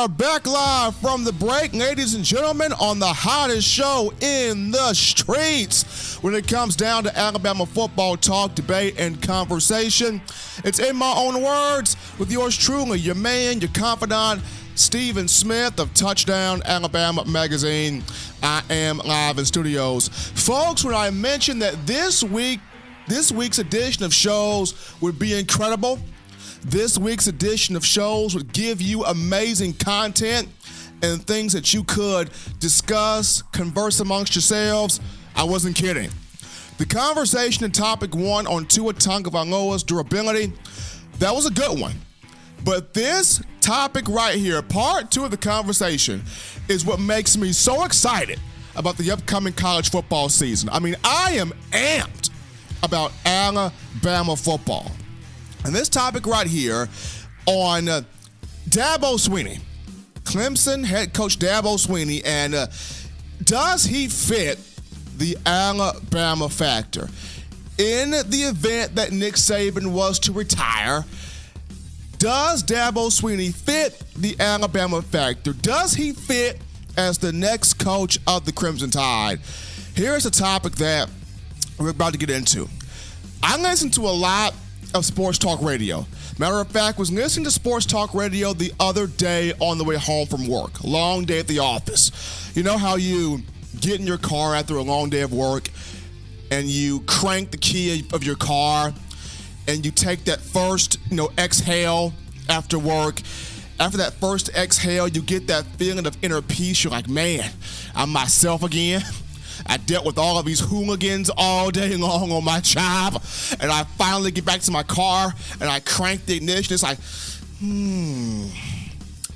are back live from the break, ladies and gentlemen, on the hottest show in the streets. When it comes down to Alabama football talk, debate, and conversation, it's in my own words with yours truly, your man, your confidant, Stephen Smith of Touchdown Alabama Magazine. I am live in studios. Folks, when I mentioned that this week's edition of shows would be incredible, this week's edition of shows would give you amazing content and things that you could discuss, converse amongst yourselves, I wasn't kidding. The conversation in topic 1 on Tua Tagovailoa's durability, that was a good one. But this topic right here, part 2 of the conversation, is what makes me so excited about the upcoming college football season. I mean, I am amped about Alabama football. And this topic right here on Dabo Swinney, Clemson head coach Dabo Swinney, and does he fit the Alabama factor? In the event that Nick Saban was to retire, does Dabo Swinney fit the Alabama factor? Does he fit as the next coach of the Crimson Tide? Here's a topic that we're about to get into. I listen to a lot of sports talk radio. Matter of fact, was listening to sports talk radio the other day on the way home from work. Long day at the office. You know how you get in your car after a long day of work and you crank the key of your car and you take that first, exhale after work. After that first exhale, you get that feeling of inner peace. You're like, man, I'm myself again. I dealt with all of these hooligans all day long on my job, and I finally get back to my car, and I crank the ignition. It's like,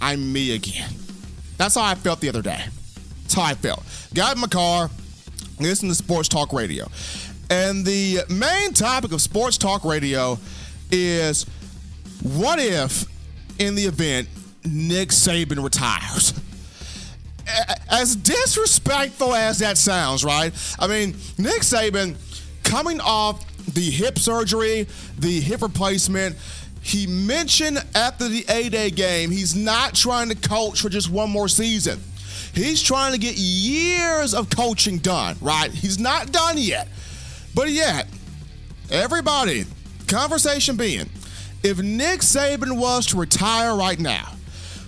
I'm me again. That's how I felt the other day. That's how I felt. Got in my car, listened to sports talk radio. And the main topic of sports talk radio is, what if, in the event, Nick Saban retires? As disrespectful as that sounds, right? I mean, Nick Saban, coming off the hip surgery, the hip replacement, he mentioned after the A-Day game, he's not trying to coach for just one more season. He's trying to get years of coaching done, right? He's not done yet. But yet, everybody, conversation being, if Nick Saban was to retire right now,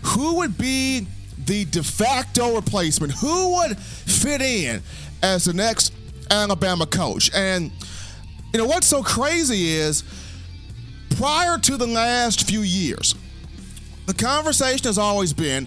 who would be the de facto replacement? Who would fit in as the next Alabama coach? And, what's so crazy is, prior to the last few years, the conversation has always been,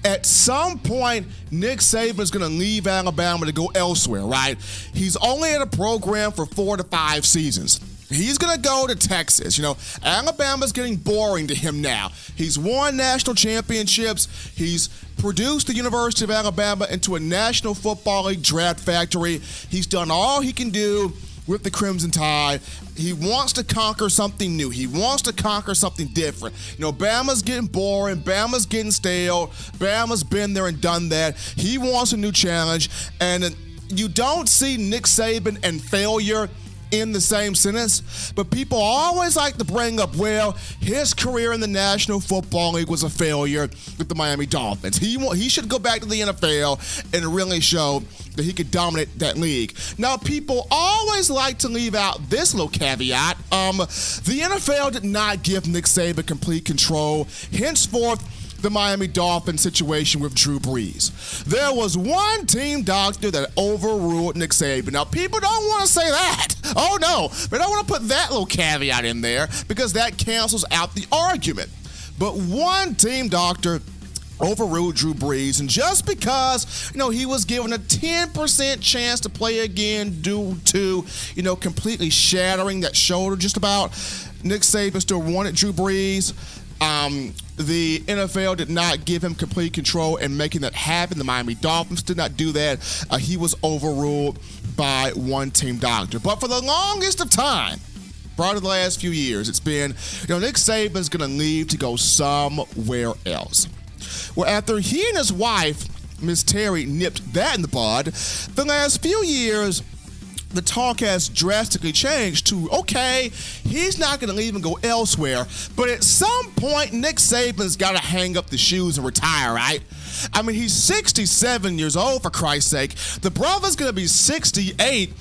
at some point, Nick Saban is going to leave Alabama to go elsewhere, right? He's only in a program for 4 to 5 seasons. He's going to go to Texas. Alabama's getting boring to him now. He's won national championships. He's produced the University of Alabama into a National Football League draft factory. He's done all he can do with the Crimson Tide. He wants to conquer something new. He wants to conquer something different. Bama's getting boring. Bama's getting stale. Bama's been there and done that. He wants a new challenge. And you don't see Nick Saban and failure in the same sentence, but people always like to bring up, well, his career in the National Football League was a failure with the Miami Dolphins. He should go back to the NFL and really show that he could dominate that league. Now, people always like to leave out this little caveat. The NFL did not give Nick Saban complete control. Henceforth, the Miami Dolphins situation with Drew Brees. There was one team doctor that overruled Nick Saban. Now, people don't want to say that. Oh, no. They don't want to put that little caveat in there because that cancels out the argument. But one team doctor overruled Drew Brees, and just because, he was given a 10% chance to play again due to, completely shattering that shoulder just about, Nick Saban still wanted Drew Brees. The NFL did not give him complete control in making that happen. The Miami Dolphins did not do that. He was overruled by one team doctor. But for the longest of time, prior to the last few years, it's been, Nick Saban's going to leave to go somewhere else. Well, after he and his wife, Miss Terry, nipped that in the bud, the last few years, the talk has drastically changed to, okay, he's not going to leave and go elsewhere, but at some point, Nick Saban's got to hang up the shoes and retire, right? I mean, he's 67 years old, for Christ's sake. The brother's going to be 68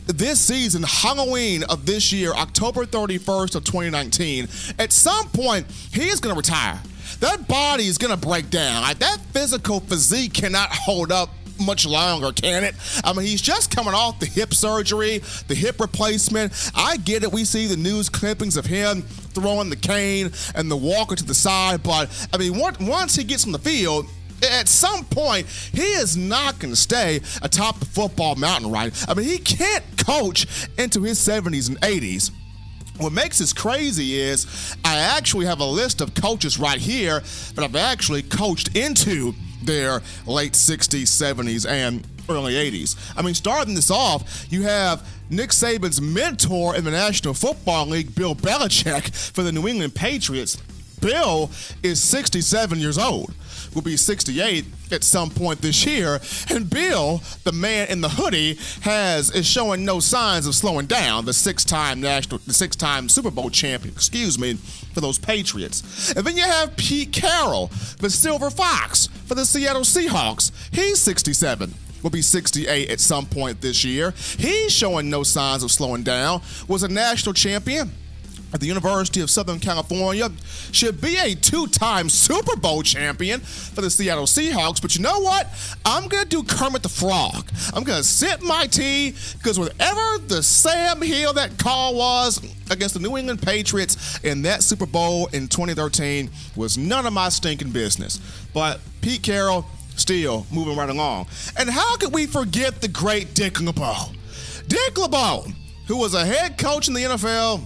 this season, Halloween of this year, October 31st of 2019. At some point, he is going to retire. That body is going to break down. Like, that physical physique cannot hold up much longer, can it? I mean, he's just coming off the hip surgery, the hip replacement. I get it. We see the news clippings of him throwing the cane and the walker to the side, but I mean, once he gets on the field, at some point, he is not going to stay atop the football mountain, right? I mean, he can't coach into his 70s and 80s. What makes this crazy is I actually have a list of coaches right here, but I've actually coached into their late 60s, 70s, and early 80s. I mean, starting this off, you have Nick Saban's mentor in the National Football League, Bill Belichick, for the New England Patriots. Bill is 67 years old, will be 68 at some point this year, and Bill, the man in the hoodie, is showing no signs of slowing down. The six-time Super Bowl champion, for those Patriots. And then you have Pete Carroll, the Silver Fox for the Seattle Seahawks. He's 67. Will be 68 at some point this year. He's showing no signs of slowing down. Was a national champion at the University of Southern California, should be a two-time Super Bowl champion for the Seattle Seahawks. But you know what? I'm going to do Kermit the Frog. I'm going to sip my tea, because whatever the Sam Hill that call was against the New England Patriots in that Super Bowl in 2013 was none of my stinking business. But Pete Carroll still moving right along. And how could we forget the great Dick LeBeau? Dick LeBeau, who was a head coach in the NFL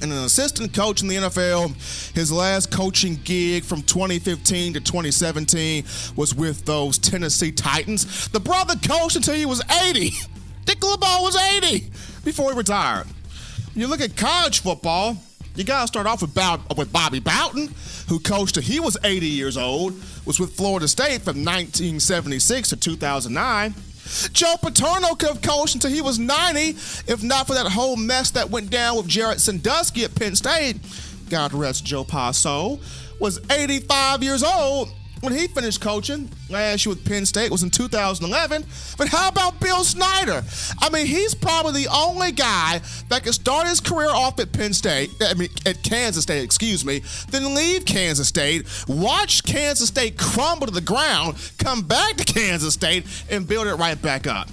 and an assistant coach in the NFL. His last coaching gig from 2015 to 2017 was with those Tennessee Titans. The brother coached until he was 80. Dick LeBeau was 80 before he retired. When you look at college football, you got to start off with Bobby Bowden, who coached till he was 80 years old, was with Florida State from 1976 to 2009. Joe Paterno could have coached until he was 90, if not for that whole mess that went down with Jared Sandusky at Penn State. God rest Joe Pa's soul. Was 85 years old when he finished coaching. Last year with Penn State was in 2011. But how about Bill Snyder? I mean, he's probably the only guy that can start his career off at at Kansas State, then leave Kansas State, watch Kansas State crumble to the ground, come back to Kansas State, and build it right back up.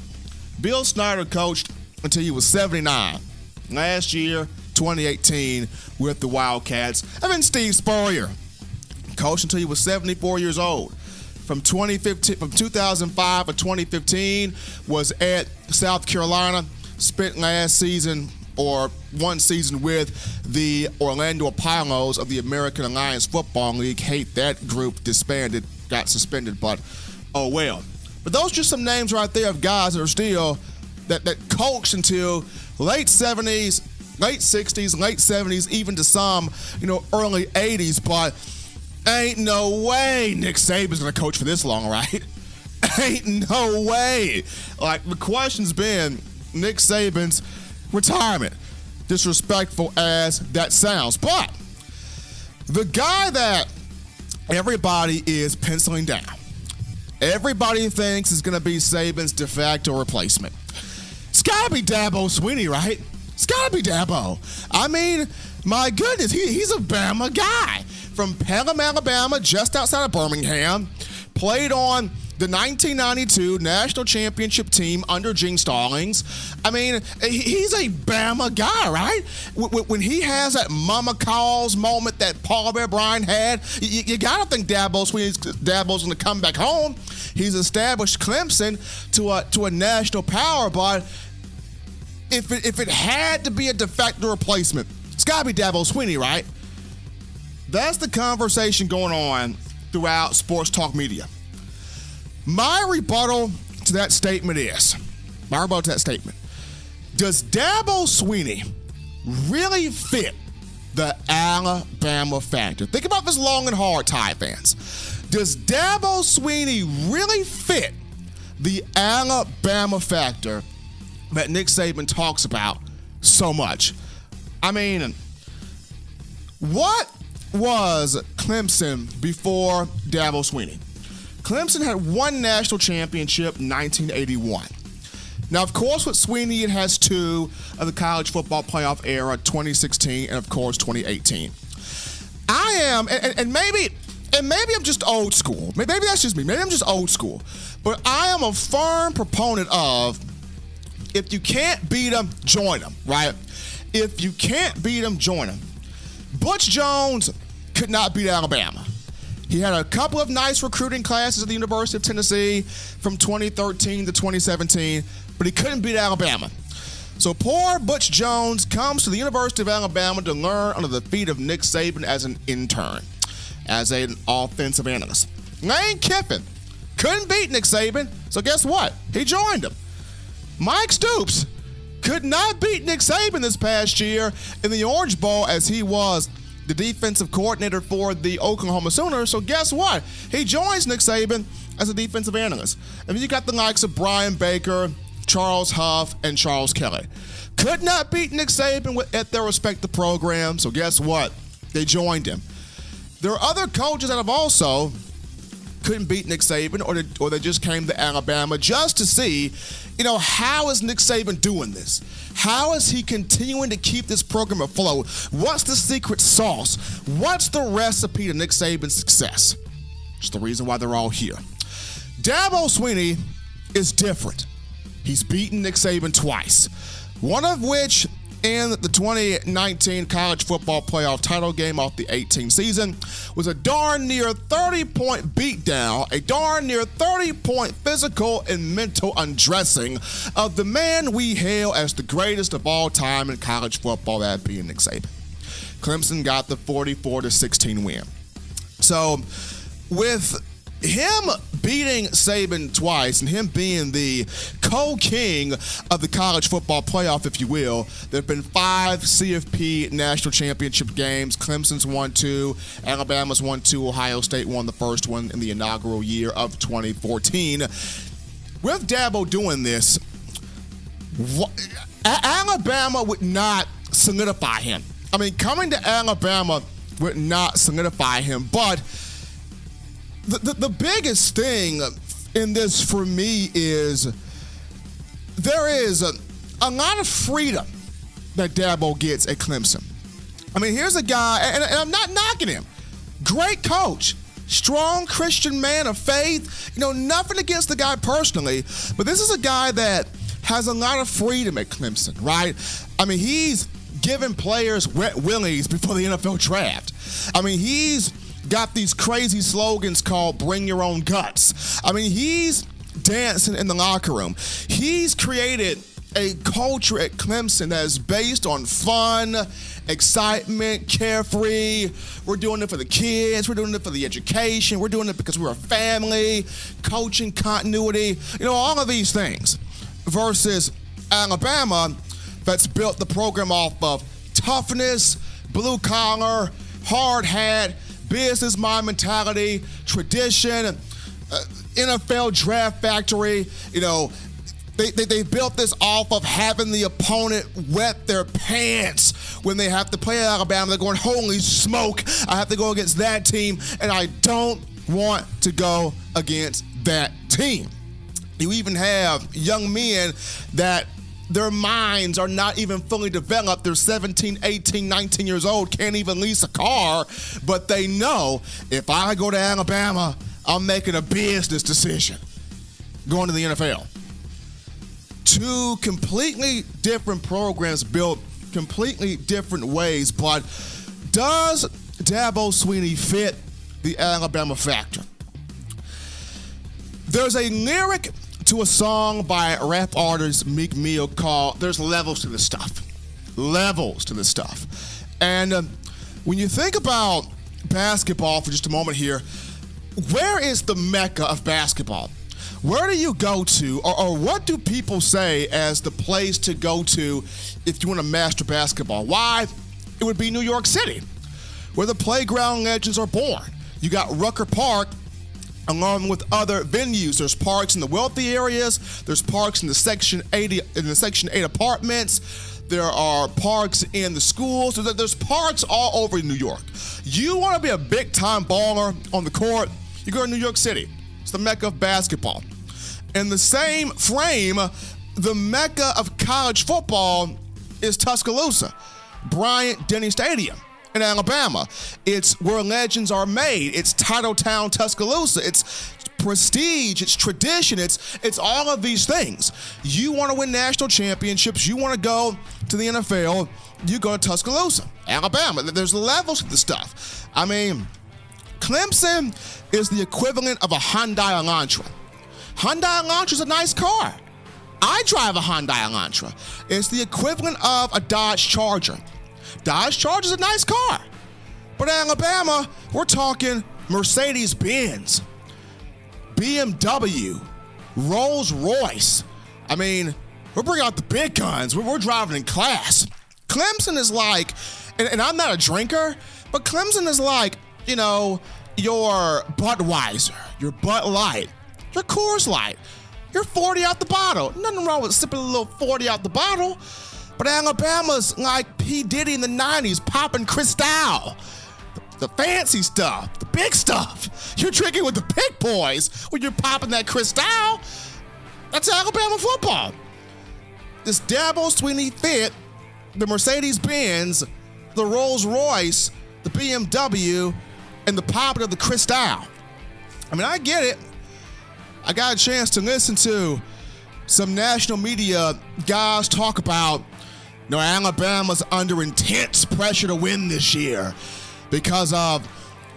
Bill Snyder coached until he was 79. Last year, 2018, with the Wildcats. And then Steve Spurrier coached until he was 74 years old. From 2005 to 2015, was at South Carolina. Spent last season, or one season, with the Orlando Apollos of the American Alliance Football League. Hate that group, disbanded, got suspended, but oh well. But those are just some names right there of guys that are still that coached until late 70s, late 60s, late 70s, even to some, early 80s, but ain't no way Nick Saban's going to coach for this long, right? Ain't no way. Like, the question's been Nick Saban's retirement. Disrespectful as that sounds. But the guy that everybody is penciling down, everybody thinks is going to be Saban's de facto replacement, it's got to be Dabo Swinney, right? It's got to be Dabo. I mean, my goodness, he's a Bama guy. From Pelham, Alabama, just outside of Birmingham, played on the 1992 National Championship team under Gene Stallings. I mean, he's a Bama guy, right? When he has that mama calls moment that Paul Bear Bryant had, you got to think Dabo's going to come back home. He's established Clemson to a national power, but if it had to be a de facto replacement, it's got to be Dabo Swinney, right? That's the conversation going on throughout sports talk media. My rebuttal to that statement is, does Dabo Swinney really fit the Alabama factor? Think about this long and hard, Tide fans. Does Dabo Swinney really fit the Alabama factor that Nick Saban talks about so much. I mean, what was Clemson before Dabo Swinney? Clemson had one national championship in 1981. Now, of course, with Swinney, it has two of the college football playoff era, 2016 and, of course, 2018. I am, and maybe I'm just old school. Maybe that's just me. Maybe I'm just old school. But I am a firm proponent of, if you can't beat them, join them, right? If you can't beat them, join them. Butch Jones could not beat Alabama. He had a couple of nice recruiting classes at the University of Tennessee from 2013 to 2017, but he couldn't beat Alabama. So poor Butch Jones comes to the University of Alabama to learn under the feet of Nick Saban as an intern, as an offensive analyst. Lane Kiffin couldn't beat Nick Saban, so guess what? He joined him. Mike Stoops could not beat Nick Saban this past year in the Orange Bowl, as he was the defensive coordinator for the Oklahoma Sooners. So guess what? He joins Nick Saban as a defensive analyst. And then you got the likes of Brian Baker, Charles Huff, and Charles Kelly. Could not beat Nick Saban at their respective programs. So guess what? They joined him. There are other coaches that have also couldn't beat Nick Saban, or they just came to Alabama just to see, how is Nick Saban doing this? How is he continuing to keep this program afloat? What's the secret sauce? What's the recipe to Nick Saban's success? It's the reason why they're all here. Dabo Swinney is different. He's beaten Nick Saban twice, one of which in the 2019 college football playoff title game off the 18 season was a darn near 30-point beatdown, a darn near 30-point physical and mental undressing of the man we hail as the greatest of all time in college football, that being Nick Saban. Clemson got the 44-16 win. So with him beating Saban twice and him being the co-king of the college football playoff, if you will, there have been 5 CFP national championship games. Clemson's won 2, Alabama's won 2, Ohio State won the first one in the inaugural year of 2014. With Dabo doing this, Alabama would not solidify him. I mean, coming to Alabama would not solidify him, but the biggest thing in this for me is there is a lot of freedom that Dabo gets at Clemson. I mean, here's a guy, and I'm not knocking him. Great coach, strong Christian man of faith. Nothing against the guy personally, but this is a guy that has a lot of freedom at Clemson, right? I mean, he's giving players wet willies before the NFL draft. I mean, he's got these crazy slogans called "Bring Your Own Guts." I mean, he's dancing in the locker room. He's created a culture at Clemson that is based on fun, excitement, carefree. We're doing it for the kids. We're doing it for the education. We're doing it because we're a family, coaching continuity, all of these things. Versus Alabama, that's built the program off of toughness, blue collar, hard hat, business mind mentality, tradition, NFL draft factory. They built this off of having the opponent wet their pants when they have to play Alabama. They're going, holy smoke, I have to go against that team, and I don't want to go against that team. You even have young men that their minds are not even fully developed. They're 17, 18, 19 years old, can't even lease a car, but they know if I go to Alabama, I'm making a business decision going to the NFL. 2 completely different programs built completely different ways, but does Dabo Swinney fit the Alabama factor? There's a lyric to a song by rap artist Meek Mill called "There's Levels to This Stuff." Levels to this stuff. And when you think about basketball for just a moment here, where is the mecca of basketball? Where do you go to, or what do people say as the place to go to if you want to master basketball? Why? It would be New York City, where the playground legends are born. You got Rucker Park along with other venues. There's parks in the wealthy areas. There's parks in the Section 8 apartments. There are parks in the schools. There's parks all over New York. You want to be a big-time baller on the court, you go to New York City. It's the mecca of basketball. In the same frame, the mecca of college football is Tuscaloosa, Bryant-Denny Stadium in Alabama. It's where legends are made. It's Titletown, Tuscaloosa. It's prestige, it's tradition, it's all of these things. You want to win national championships, you want to go to the NFL, you go to Tuscaloosa, Alabama. There's levels to the stuff. I mean, Clemson is the equivalent of a Hyundai Elantra. Hyundai Elantra is a nice car. I drive a Hyundai Elantra. It's the equivalent of a Dodge Charger. Dodge Charger is a nice car. But Alabama, we're talking Mercedes-Benz, BMW, Rolls-Royce. I mean, we're bringing out the big guns. We're driving in class. Clemson is like, and I'm not a drinker, but Clemson is like, you know, your Budweiser, your Bud Light, your Coors Light, your 40 out the bottle. Nothing wrong with sipping a little 40 out the bottle. But Alabama's like P. Diddy in the 90s, popping Cristal. The fancy stuff, the big stuff. You're drinking with the big boys when you're popping that Cristal. That's Alabama football. This Dabo Swinney fit, the Mercedes-Benz, the Rolls-Royce, the BMW, and the popping of the Cristal. I mean, I get it. I got a chance to listen to some national media guys talk about, you know, Alabama's under intense pressure to win this year because of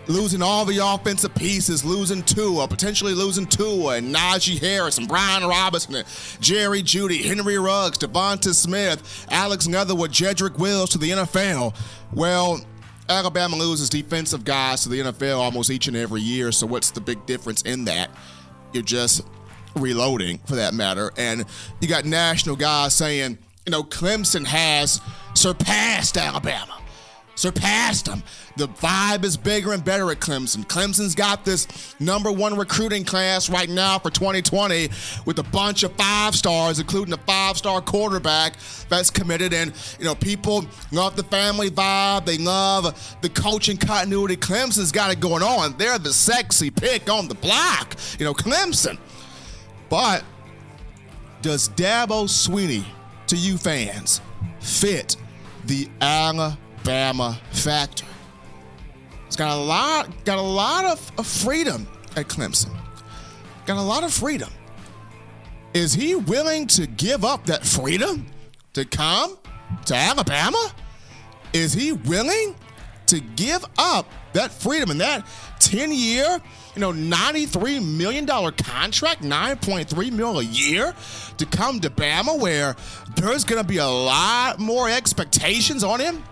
losing all the offensive pieces, losing Tua, potentially losing Tua, and Najee Harris, and Brian Robinson, and Jerry Jeudy, Henry Ruggs, Devonta Smith, Alex Leatherwood, Jedrick Wills to the NFL. Well, Alabama loses defensive guys to the NFL almost each and every year, so what's the big difference in that? You're just reloading, for that matter. And you got national guys saying, you know, Clemson has surpassed Alabama. Surpassed them. The vibe is bigger and better at Clemson. Clemson's got this #1 recruiting class right now for 2020 with a bunch of 5-stars, including a 5-star quarterback that's committed. And, you know, people love the family vibe. They love the coaching continuity. Clemson's got it going on. They're the sexy pick on the block, you know, Clemson. But does Dabo Swinney, to you fans, fit the Alabama factor? He's got a lot of freedom at Clemson. Got a lot of freedom. Is he willing to give up that freedom to come to Alabama? Is he willing to give up that freedom and that 10-year, you know, $93 million contract, $9.3 million a year to come to Bama, where there's going to be a lot more expectations on him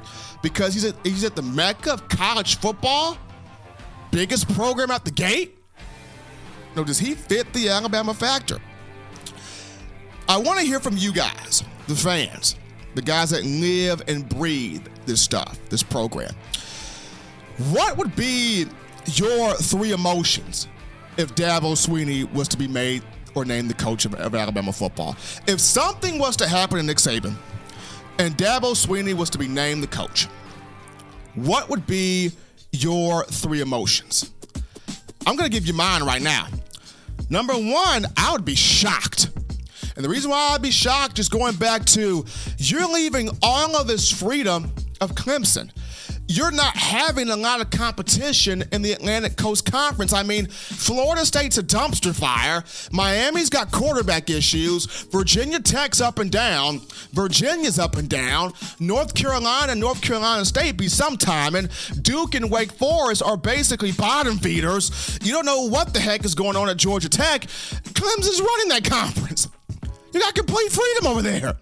because he's at the mecca of college football, biggest program out the gate? No, does he fit the Alabama factor? I want to hear from you guys, the fans, the guys that live and breathe this stuff, this program. What would be your 3 emotions if Dabo Swinney was to be made or named the coach of Alabama football? If something was to happen to Nick Saban and Dabo Swinney was to be named the coach, what would be your 3 emotions? I'm going to give you mine right now. Number 1, I would be shocked. And the reason why I'd be shocked is going back to you're leaving all of this freedom of Clemson. You're not having a lot of competition in the Atlantic Coast Conference. I mean, Florida State's a dumpster fire. Miami's got quarterback issues. Virginia Tech's up and down. Virginia's up and down. North Carolina State be sometime. And Duke and Wake Forest are basically bottom feeders. You don't know what the heck is going on at Georgia Tech. Clemson's running that conference. You got complete freedom over there.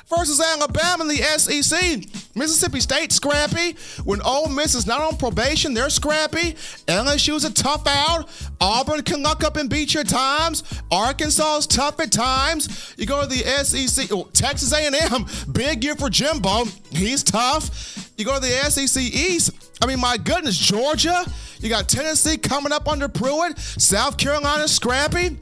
Versus Alabama in the SEC. Mississippi State scrappy. When Ole Miss is not on probation, they're scrappy. LSU's a tough out. Auburn can luck up and beat you at times. Arkansas is tough at times. You go to the SEC. Oh, Texas A&M, big year for Jimbo. He's tough. You go to the SEC East. I mean, my goodness, Georgia. You got Tennessee coming up under Pruitt. South Carolina scrappy.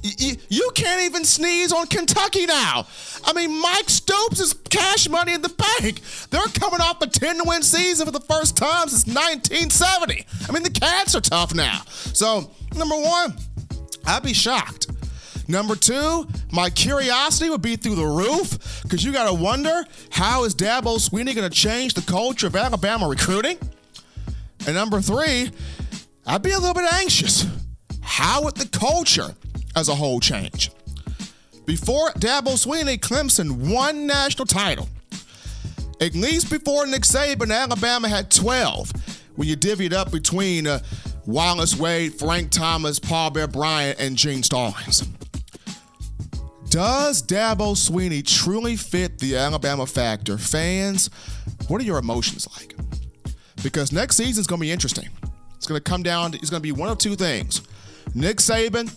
You can't even sneeze on Kentucky now. I mean, Mike Stoops is cash money in the bank. They're coming off a 10-win season for the first time since 1970. I mean, the Cats are tough now. So, number one, I'd be shocked. Number two, my curiosity would be through the roof, because you got to wonder, how is Dabo Swinney going to change the culture of Alabama recruiting? And number three, I'd be a little bit anxious. How would the culture as a whole change? Before Dabo Swinney, Clemson won national title. At least before Nick Saban, Alabama had 12. When you divvy it up between Wallace Wade, Frank Thomas, Paul Bear Bryant, and Gene Stallings. Does Dabo Swinney truly fit the Alabama factor? Fans, what are your emotions like? Because next season is going to be interesting. It's going to come down to, it's going to be one of two things. Nick Saban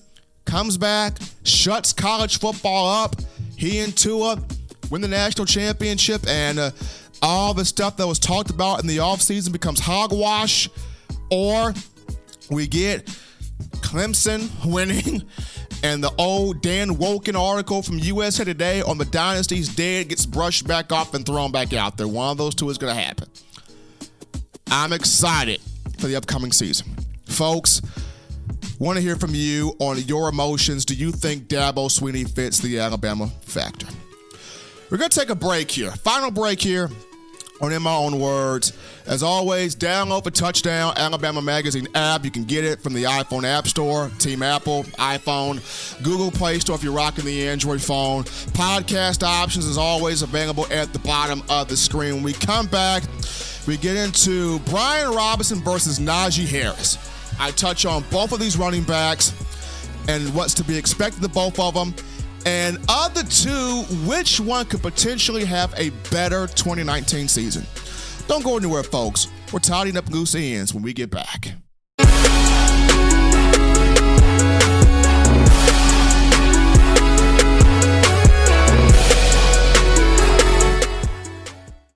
comes back, shuts college football up. He and Tua win the national championship, and all the stuff that was talked about in the offseason becomes hogwash. Or we get Clemson winning, and the old Dan Woken article from USA Today on the Dynasty's dead gets brushed back off and thrown back out there. One of those two is going to happen. I'm excited for the upcoming season. Folks, want to hear from you on your emotions. Do you think Dabo Swinney fits the Alabama factor? We're going to take a break here. Final break here on In My Own Words. As always, download the Touchdown Alabama Magazine app. You can get it from the iPhone App Store, Team Apple, iPhone, Google Play Store if you're rocking the Android phone. Podcast options is always available at the bottom of the screen. When we come back, we get into Brian Robinson versus Najee Harris. I touch on both of these running backs and what's to be expected of both of them. And of the two, which one could potentially have a better 2019 season? Don't go anywhere, folks. We're tidying up loose ends when we get back.